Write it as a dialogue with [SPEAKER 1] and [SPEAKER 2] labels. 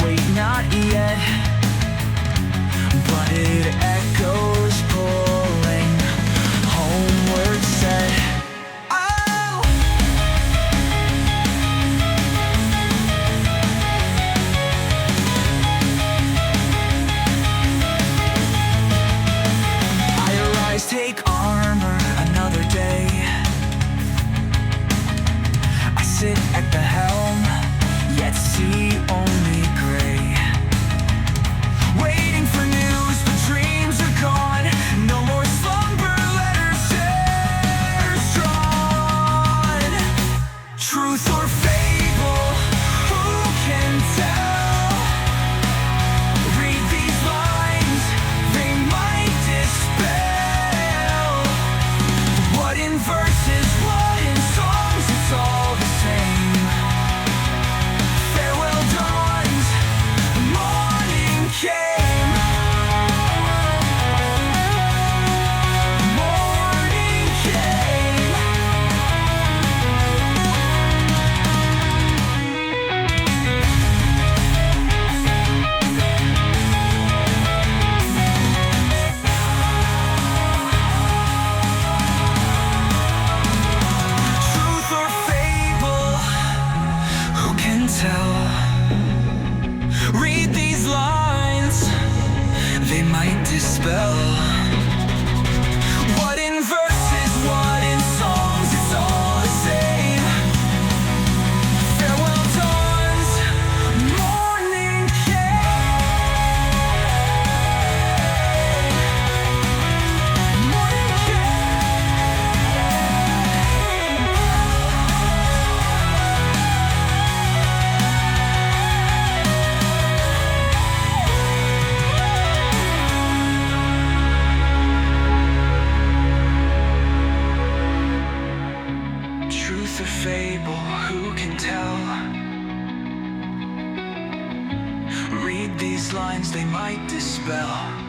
[SPEAKER 1] Wait, not yet, but it echoes, pulling homeward set. Oh! I arise, take armor, another day. I sit at the helm, yet see only gray. Waiting for news, but dreams are gone. No more slumber, letters shares drawn. Truth or fable, who can tell? Read these lines, they might dispel. What in verses, what in songs, it's all the same. Farewell dawns, the morning came. The morning came. Truth or fable, who can tell? Read these lines, they might dispel. What in verses, what in songs, it's all the same. Farewell dawns, morning came. Morning Truth or fable, who can tell? Read these lines, they might dispel.